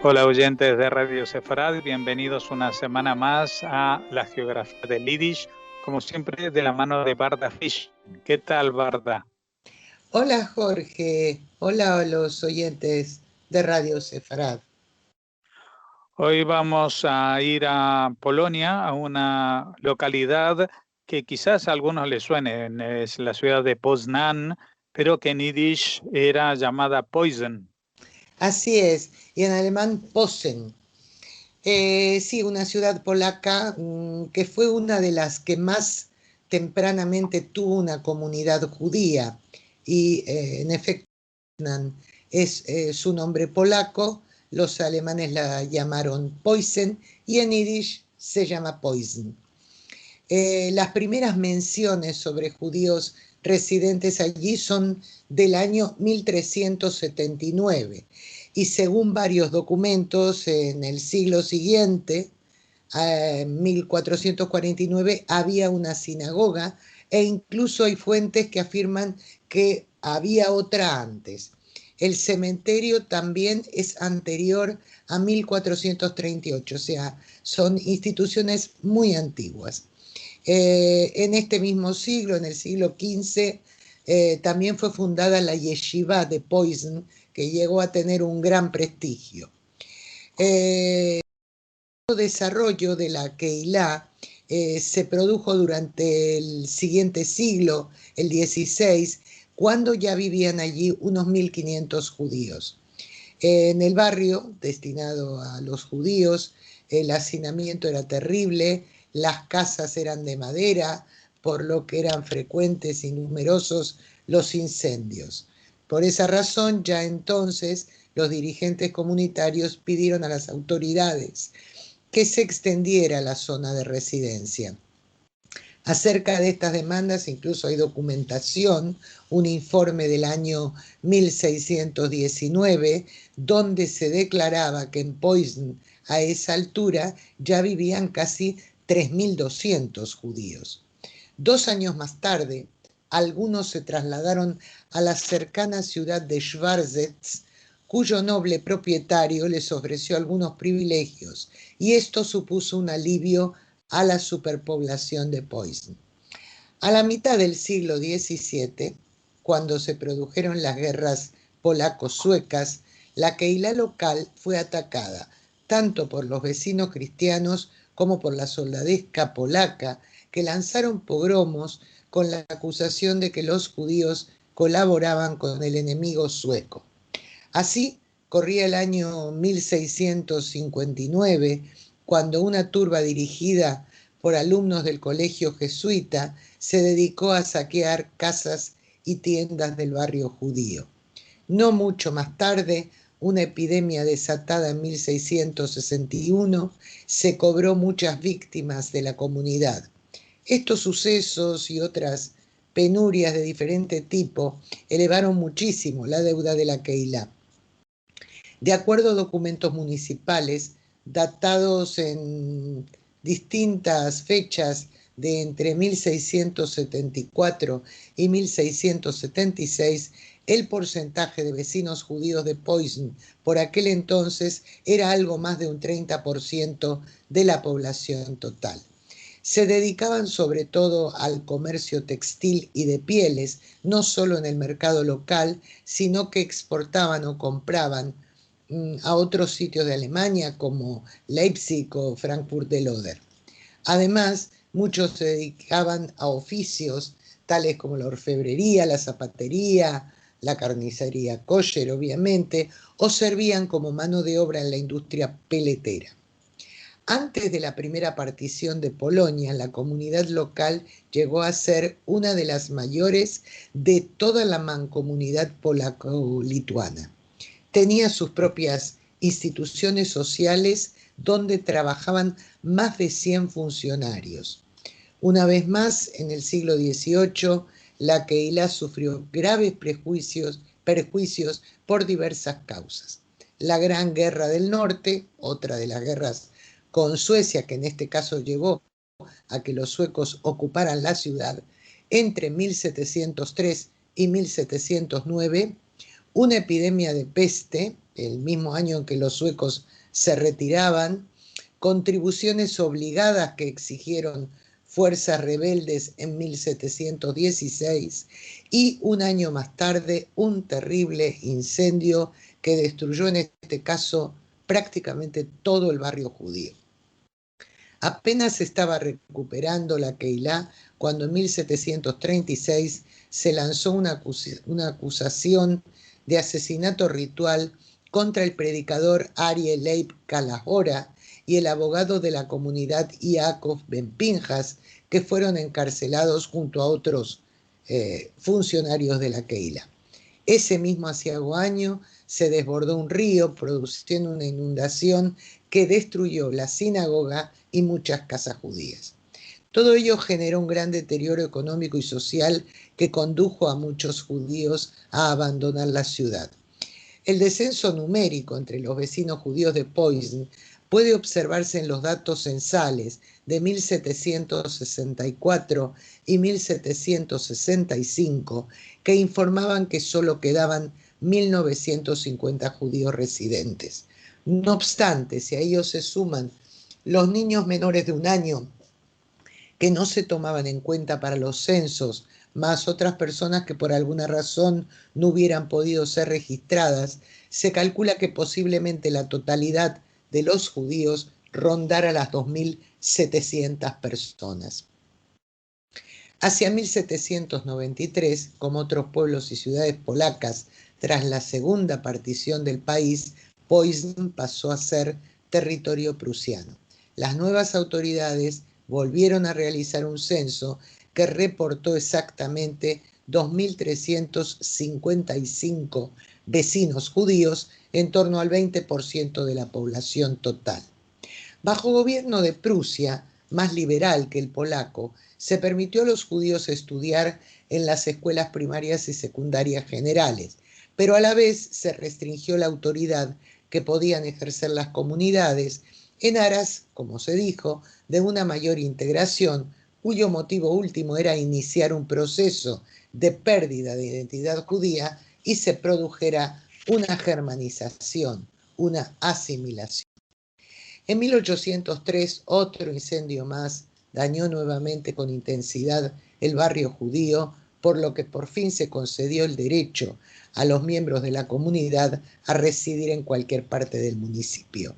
Hola oyentes de Radio Sefarad, bienvenidos una semana más a la geografía del Yiddish, como siempre de la mano de Barda Fish. ¿Qué tal, Barda? Hola Jorge, hola a los oyentes de Radio Sefarad. Hoy vamos a ir a Polonia, a una localidad que quizás a algunos les suene, es la ciudad de Poznań, pero que en Yiddish era llamada Posen. Así es, y en alemán Posen. Sí, una ciudad polaca que fue una de las que más tempranamente tuvo una comunidad judía. Y en efecto, Poznań es su nombre polaco, los alemanes la llamaron Poisen y en Yiddish se llama Posen. Las primeras menciones sobre judíos residentes allí son del año 1379 y según varios documentos en el siglo siguiente, 1449, había una sinagoga e incluso hay fuentes que afirman que había otra antes. El cementerio también es anterior a 1438, o sea, son instituciones muy antiguas. En este mismo siglo, en el siglo XV, también fue fundada la Yeshiva de Posen, que llegó a tener un gran prestigio. El desarrollo de la Keilah se produjo durante el siguiente siglo, el XVI, cuando ya vivían allí unos 1500 judíos. En el barrio destinado a los judíos, el hacinamiento era terrible, las casas eran de madera, por lo que eran frecuentes y numerosos los incendios. Por esa razón, ya entonces, los dirigentes comunitarios pidieron a las autoridades que se extendiera la zona de residencia. Acerca de estas demandas incluso hay documentación, un informe del año 1619, donde se declaraba que en Posen a esa altura ya vivían casi 3.200 judíos. 2 años más tarde, algunos se trasladaron a la cercana ciudad de Schwarzitz, cuyo noble propietario les ofreció algunos privilegios, y esto supuso un alivio a la superpoblación de Posen. A la mitad del siglo XVII, cuando se produjeron las guerras polaco-suecas, la Keilah local fue atacada tanto por los vecinos cristianos como por la soldadesca polaca, que lanzaron pogromos con la acusación de que los judíos colaboraban con el enemigo sueco. Así corría el año 1659, cuando una turba dirigida por alumnos del colegio jesuita se dedicó a saquear casas y tiendas del barrio judío. No mucho más tarde, una epidemia desatada en 1661 se cobró muchas víctimas de la comunidad. Estos sucesos y otras penurias de diferente tipo elevaron muchísimo la deuda de la Keilah. De acuerdo a documentos municipales datados en distintas fechas de entre 1674 y 1676, el porcentaje de vecinos judíos de Posen por aquel entonces era algo más de un 30% de la población total. Se dedicaban sobre todo al comercio textil y de pieles, no solo en el mercado local, sino que exportaban o compraban a otros sitios de Alemania como Leipzig o Frankfurt del Oder. Además, muchos se dedicaban a oficios tales como la orfebrería, la zapatería, la carnicería kosher, obviamente, o servían como mano de obra en la industria peletera. Antes de la primera partición de Polonia, la comunidad local llegó a ser una de las mayores de toda la mancomunidad polaco-lituana. Tenía sus propias instituciones sociales donde trabajaban más de 100 funcionarios. Una vez más, en el siglo XVIII, la Keilah sufrió graves perjuicios por diversas causas. La Gran Guerra del Norte, otra de las guerras con Suecia, que en este caso llevó a que los suecos ocuparan la ciudad entre 1703 y 1709, una epidemia de peste, el mismo año en que los suecos se retiraban, contribuciones obligadas que exigieron fuerzas rebeldes en 1716 y un año más tarde un terrible incendio que destruyó en este caso prácticamente todo el barrio judío. Apenas se estaba recuperando la Keilah cuando en 1736 se lanzó una acusación de asesinato ritual contra el predicador Aryeh Leib Kalahora y el abogado de la comunidad Yaakov Ben Pinjas, que fueron encarcelados junto a otros funcionarios de la Keilah. Ese mismo asiago año se desbordó un río, produciendo una inundación que destruyó la sinagoga y muchas casas judías. Todo ello generó un gran deterioro económico y social que condujo a muchos judíos a abandonar la ciudad. El descenso numérico entre los vecinos judíos de Posen puede observarse en los datos censales de 1764 y 1765, que informaban que solo quedaban 1.950 judíos residentes. No obstante, si a ellos se suman los niños menores de un año que no se tomaban en cuenta para los censos, más otras personas que por alguna razón no hubieran podido ser registradas, se calcula que posiblemente la totalidad de los judíos rondara las 2.700 personas. Hacia 1793, como otros pueblos y ciudades polacas, tras la segunda partición del país, Posen pasó a ser territorio prusiano. Las nuevas autoridades volvieron a realizar un censo que reportó exactamente 2.355 vecinos judíos, en torno al 20% de la población total. Bajo gobierno de Prusia, más liberal que el polaco, se permitió a los judíos estudiar en las escuelas primarias y secundarias generales, pero a la vez se restringió la autoridad que podían ejercer las comunidades en aras, como se dijo, de una mayor integración, cuyo motivo último era iniciar un proceso de pérdida de identidad judía y se produjera una germanización, una asimilación. En 1803, otro incendio más dañó nuevamente con intensidad el barrio judío, por lo que por fin se concedió el derecho a los miembros de la comunidad a residir en cualquier parte del municipio.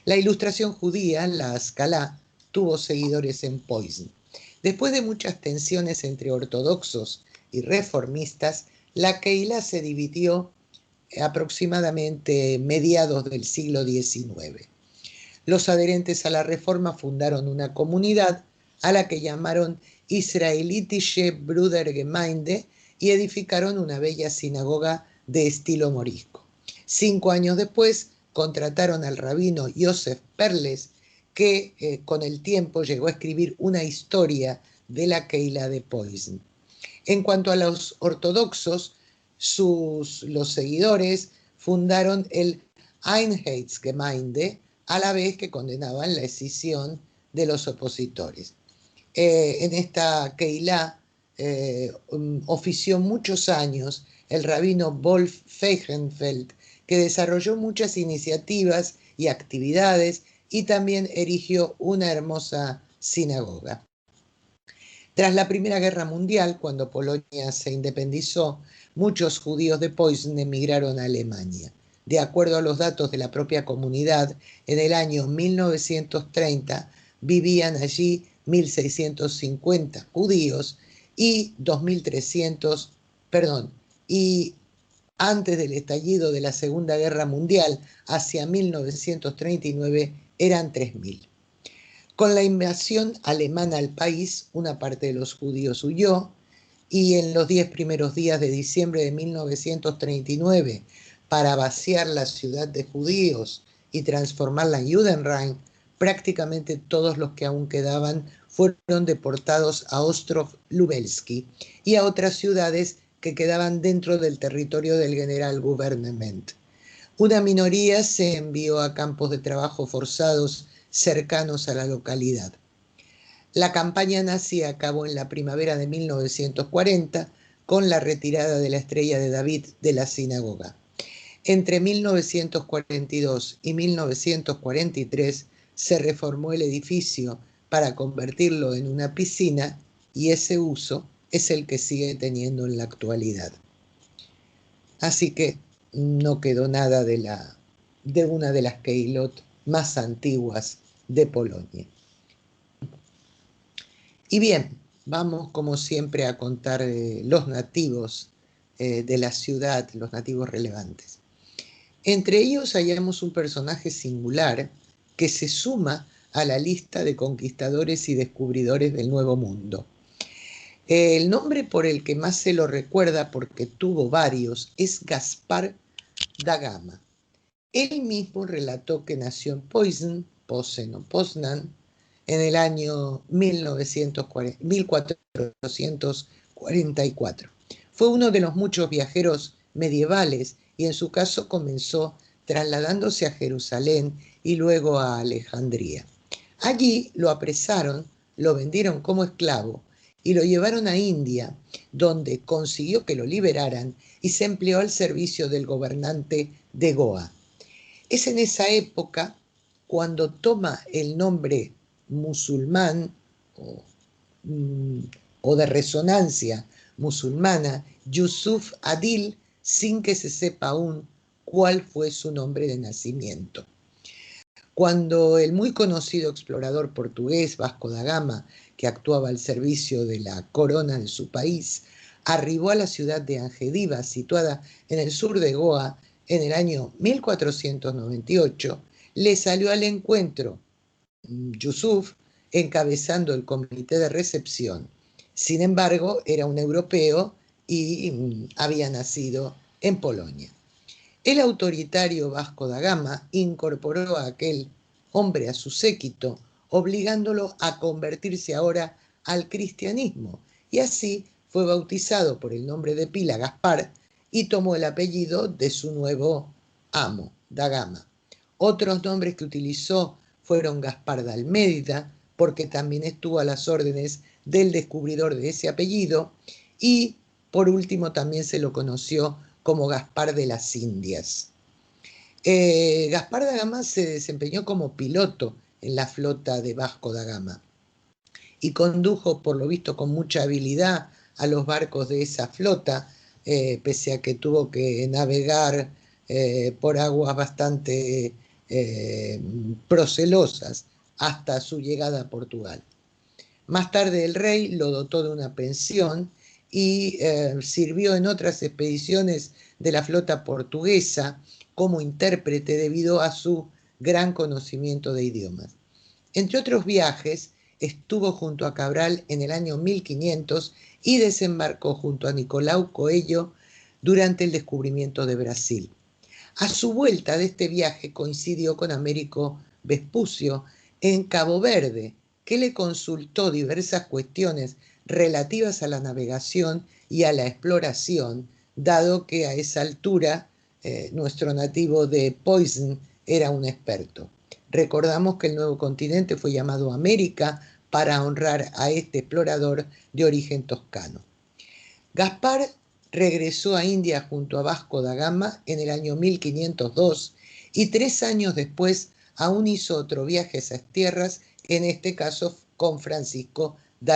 La ilustración judía, la Ascalá, tuvo seguidores en Posen. Después de muchas tensiones entre ortodoxos y reformistas, la Keilah se dividió aproximadamente mediados del siglo XIX. Los adherentes a la reforma fundaron una comunidad a la que llamaron Israelitische Brudergemeinde y edificaron una bella sinagoga de estilo morisco. 5 años después contrataron al rabino Joseph Perles, que con el tiempo llegó a escribir una historia de la Keilah de Posen. En cuanto a los ortodoxos, los seguidores fundaron el Einheitsgemeinde, a la vez que condenaban la escisión de los opositores. En esta Keilah ofició muchos años el rabino Wolf Feigenfeld, que desarrolló muchas iniciativas y actividades y también erigió una hermosa sinagoga. Tras la Primera Guerra Mundial, cuando Polonia se independizó, muchos judíos de Posen emigraron a Alemania. De acuerdo a los datos de la propia comunidad, en el año 1930 vivían allí 1.650 judíos y 2.300, y antes del estallido de la Segunda Guerra Mundial, hacia 1939, eran 3.000. Con la invasión alemana al país, una parte de los judíos huyó y en los 10 primeros días de diciembre de 1939, para vaciar la ciudad de judíos y transformarla en Judenrein, prácticamente todos los que aún quedaban fueron deportados a Ostrov-Lubelski y a otras ciudades que quedaban dentro del territorio del Generalgouvernement. Una minoría se envió a campos de trabajo forzados cercanos a la localidad. La campaña nazi acabó en la primavera de 1940, con la retirada de la estrella de David de la sinagoga. Entre 1942 y 1943 se reformó el edificio para convertirlo en una piscina y ese uso es el que sigue teniendo en la actualidad. Así que no quedó nada de una de las keilot más antiguas de Polonia. Y bien, vamos como siempre a contar los nativos de la ciudad, los nativos relevantes. Entre ellos hallamos un personaje singular que se suma a la lista de conquistadores y descubridores del Nuevo Mundo. El nombre por el que más se lo recuerda, porque tuvo varios, es Gaspar da Gama. Él mismo relató que nació en Posen o Poznan, en el año 1444. Fue uno de los muchos viajeros medievales y en su caso comenzó trasladándose a Jerusalén y luego a Alejandría. Allí lo apresaron, lo vendieron como esclavo y lo llevaron a India, donde consiguió que lo liberaran y se empleó al servicio del gobernante de Goa. Es en esa época cuando toma el nombre musulmán o de resonancia musulmana, Yusuf Adil, sin que se sepa aún cuál fue su nombre de nacimiento. Cuando el muy conocido explorador portugués Vasco da Gama, que actuaba al servicio de la corona de su país, arribó a la ciudad de Angediva, situada en el sur de Goa, en el año 1498, le salió al encuentro Yusuf encabezando el comité de recepción. Sin embargo, era un europeo y había nacido en Polonia. El autoritario Vasco da Gama incorporó a aquel hombre a su séquito, obligándolo a convertirse ahora al cristianismo, y así fue bautizado por el nombre de pila Gaspar y tomó el apellido de su nuevo amo, da Gama. Otros nombres que utilizó fueron Gaspar de Almeida, porque también estuvo a las órdenes del descubridor de ese apellido, y por último también se lo conoció como Gaspar de las Indias. Gaspar da Gama se desempeñó como piloto en la flota de Vasco da Gama y condujo, por lo visto, con mucha habilidad a los barcos de esa flota, pese a que tuvo que navegar por aguas bastante procelosas hasta su llegada a Portugal. Más tarde el rey lo dotó de una pensión y sirvió en otras expediciones de la flota portuguesa como intérprete debido a su gran conocimiento de idiomas. Entre otros viajes, estuvo junto a Cabral en el año 1500 y desembarcó junto a Nicolau Coelho durante el descubrimiento de Brasil. A su vuelta de este viaje coincidió con Américo Vespucio en Cabo Verde, que le consultó diversas cuestiones relativas a la navegación y a la exploración, dado que a esa altura nuestro nativo de Posen era un experto. Recordamos que el nuevo continente fue llamado América para honrar a este explorador de origen toscano. Gaspar regresó a India junto a Vasco da Gama en el año 1502 y 3 años después aún hizo otro viaje a esas tierras, en este caso con Francisco de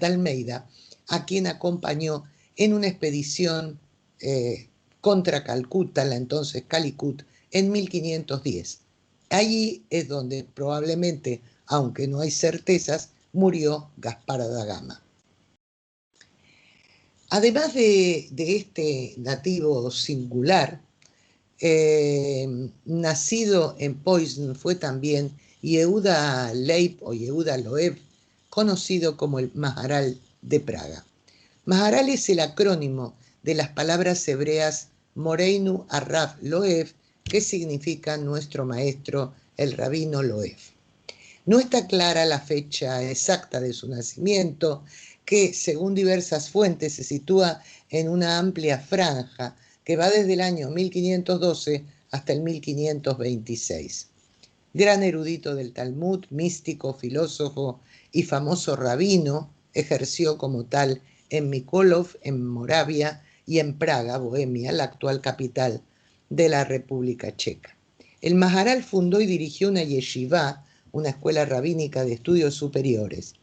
Almeida, a quien acompañó en una expedición contra Calcuta, la entonces Calicut, en 1510. Allí es donde probablemente, aunque no hay certezas, murió Gaspar da Gama. Además de este nativo singular, nacido en Posen fue también Yehuda Leib o Yehuda Loev, conocido como el Maharal de Praga. Maharal es el acrónimo de las palabras hebreas Moreinu Arrav Loev, que significa nuestro maestro, el rabino Loev. No está clara la fecha exacta de su nacimiento, que según diversas fuentes se sitúa en una amplia franja que va desde el año 1512 hasta el 1526. Gran erudito del Talmud, místico, filósofo y famoso rabino, ejerció como tal en Mykolaiv, en Moravia, y en Praga, Bohemia, la actual capital de la República Checa. El Maharal fundó y dirigió una yeshivá, una escuela rabínica de estudios superiores.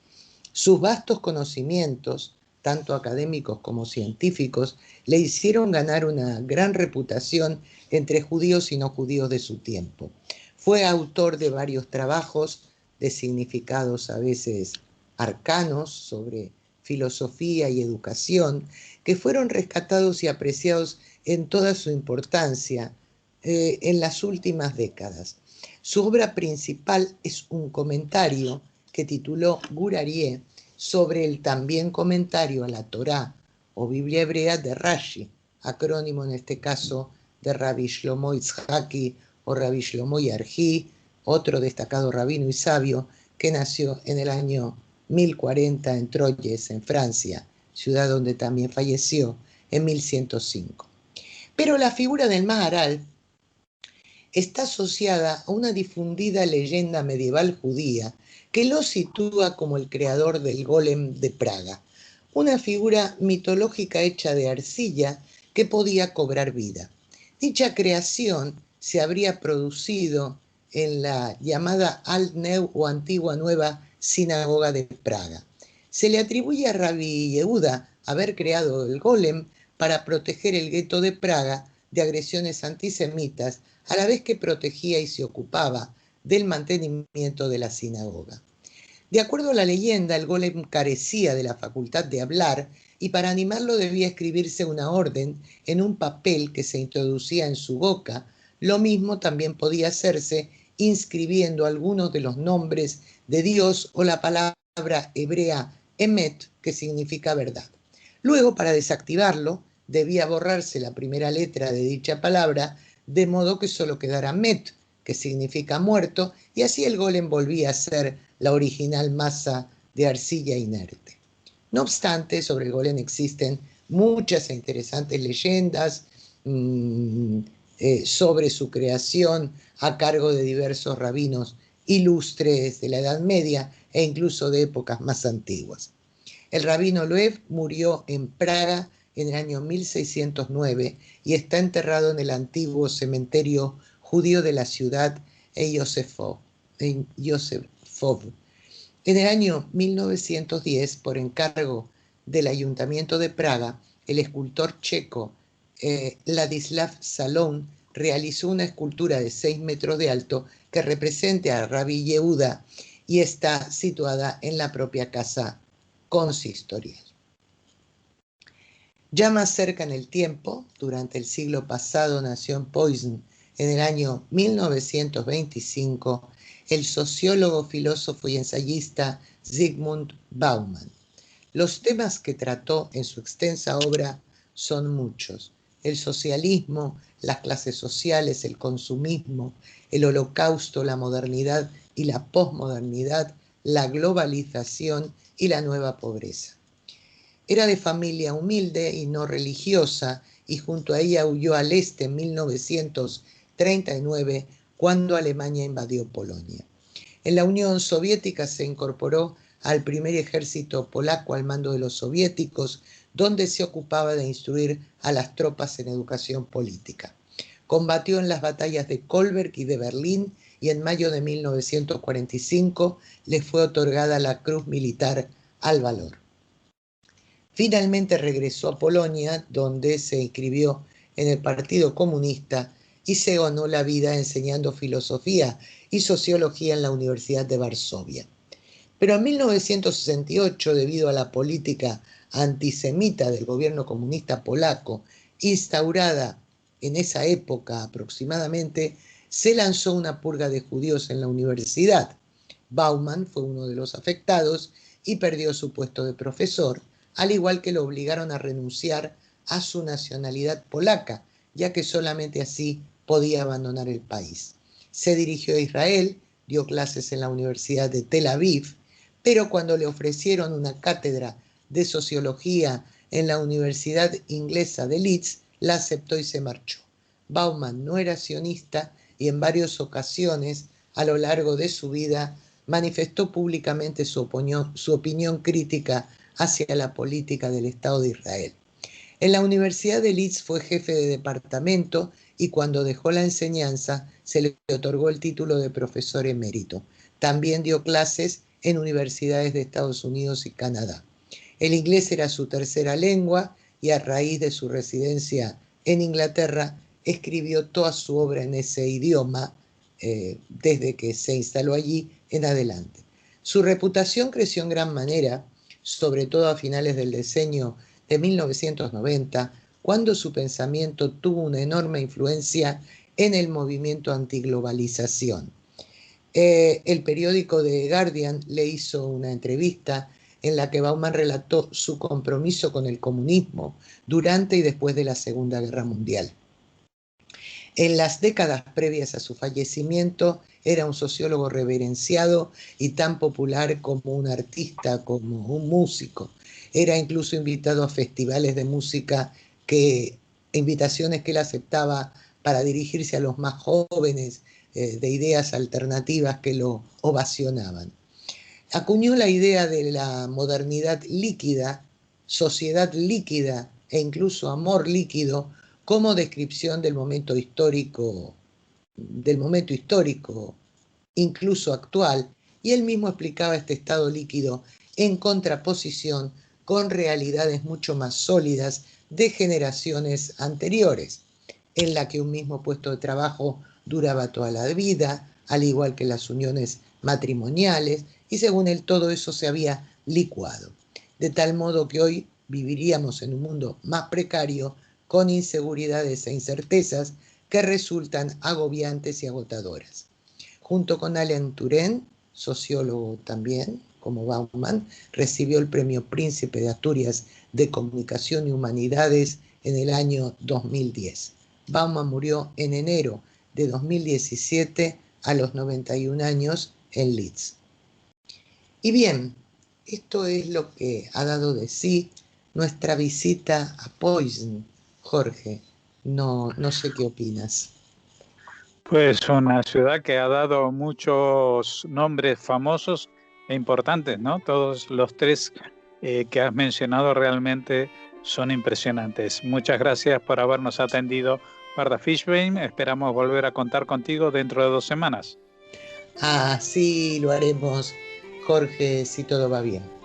Sus vastos conocimientos, tanto académicos como científicos, le hicieron ganar una gran reputación entre judíos y no judíos de su tiempo. Fue autor de varios trabajos de significados a veces arcanos sobre filosofía y educación, que fueron rescatados y apreciados en toda su importancia en las últimas décadas. Su obra principal es un comentario que tituló Gur Aryeh sobre el también comentario a la Torá o Biblia hebrea de Rashi, acrónimo en este caso de Rabbi Shlomo Itzhaki o Rabbi Shlomo Yarji, otro destacado rabino y sabio que nació en el año 1040 en Troyes, en Francia, ciudad donde también falleció en 1105. Pero la figura del Maharal está asociada a una difundida leyenda medieval judía que lo sitúa como el creador del golem de Praga, una figura mitológica hecha de arcilla que podía cobrar vida. Dicha creación se habría producido en la llamada Alt-Neu o Antigua Nueva Sinagoga de Praga. Se le atribuye a Rabbi Yehuda haber creado el golem para proteger el gueto de Praga de agresiones antisemitas, a la vez que protegía y se ocupaba del mantenimiento de la sinagoga. De acuerdo a la leyenda, el golem carecía de la facultad de hablar y para animarlo debía escribirse una orden en un papel que se introducía en su boca. Lo mismo también podía hacerse inscribiendo algunos de los nombres de Dios o la palabra hebrea emet, que significa verdad. Luego, para desactivarlo, debía borrarse la primera letra de dicha palabra, de modo que solo quedara met, que significa muerto, y así el golem volvía a ser la original masa de arcilla inerte. No obstante, sobre el golem existen muchas e interesantes leyendas sobre su creación a cargo de diversos rabinos ilustres de la Edad Media e incluso de épocas más antiguas. El rabino Loew murió en Praga en el año 1609 y está enterrado en el antiguo cementerio judío de la ciudad de Yosefov. En el año 1910, por encargo del Ayuntamiento de Praga, el escultor checo Ladislav Salón realizó una escultura de 6 metros de alto que representa a Rabbi Yehuda y está situada en la propia casa consistorial. Ya más cerca en el tiempo, durante el siglo pasado, nació en Posen, en el año 1925, el sociólogo, filósofo y ensayista Zygmunt Bauman. Los temas que trató en su extensa obra son muchos: el socialismo, las clases sociales, el consumismo, el holocausto, la modernidad y la posmodernidad, la globalización y la nueva pobreza. Era de familia humilde y no religiosa, y junto a ella huyó al este en 1939, cuando Alemania invadió Polonia. En la Unión Soviética se incorporó al primer ejército polaco al mando de los soviéticos, donde se ocupaba de instruir a las tropas en educación política. Combatió en las batallas de Kolberg y de Berlín, y en mayo de 1945 le fue otorgada la Cruz Militar al Valor. Finalmente regresó a Polonia, donde se inscribió en el Partido Comunista y se ganó la vida enseñando filosofía y sociología en la Universidad de Varsovia. Pero en 1968, debido a la política antisemita del gobierno comunista polaco, instaurada en esa época aproximadamente, se lanzó una purga de judíos en la universidad. Bauman fue uno de los afectados y perdió su puesto de profesor, al igual que lo obligaron a renunciar a su nacionalidad polaca, ya que solamente así podía abandonar el país. Se dirigió a Israel, dio clases en la Universidad de Tel Aviv, pero cuando le ofrecieron una cátedra de sociología en la Universidad Inglesa de Leeds, la aceptó y se marchó. Bauman no era sionista y en varias ocasiones a lo largo de su vida manifestó públicamente su opinión crítica hacia la política del Estado de Israel. En la Universidad de Leeds fue jefe de departamento y cuando dejó la enseñanza se le otorgó el título de profesor emérito. También dio clases en universidades de Estados Unidos y Canadá. El inglés era su tercera lengua y a raíz de su residencia en Inglaterra escribió toda su obra en ese idioma desde que se instaló allí en adelante. Su reputación creció en gran manera, sobre todo a finales del decenio de 1990, cuando su pensamiento tuvo una enorme influencia en el movimiento antiglobalización. El periódico The Guardian le hizo una entrevista en la que Bauman relató su compromiso con el comunismo durante y después de la Segunda Guerra Mundial. En las décadas previas a su fallecimiento era un sociólogo reverenciado y tan popular como un artista, como un músico. Era incluso invitado a festivales de música, invitaciones que él aceptaba para dirigirse a los más jóvenes, de ideas alternativas que lo ovacionaban. Acuñó la idea de la modernidad líquida, sociedad líquida e incluso amor líquido como descripción del momento histórico, incluso actual, y él mismo explicaba este estado líquido en contraposición con realidades mucho más sólidas de generaciones anteriores, en la que un mismo puesto de trabajo duraba toda la vida, al igual que las uniones matrimoniales, y según él todo eso se había licuado, de tal modo que hoy viviríamos en un mundo más precario, con inseguridades e incertezas que resultan agobiantes y agotadoras. Junto con Alan Turing, sociólogo también, como Bauman, recibió el Premio Príncipe de Asturias de Comunicación y Humanidades en el año 2010. Bauman murió en enero de 2017 a los 91 años en Leeds. Y bien, esto es lo que ha dado de sí nuestra visita a Posen. Jorge, no sé qué opinas. Pues una ciudad que ha dado muchos nombres famosos e importantes, ¿no? Todos los tres que has mencionado realmente son impresionantes. Muchas gracias por habernos atendido, Marta Fishbein. Esperamos volver a contar contigo dentro de 2 semanas. Sí, lo haremos, Jorge, si todo va bien.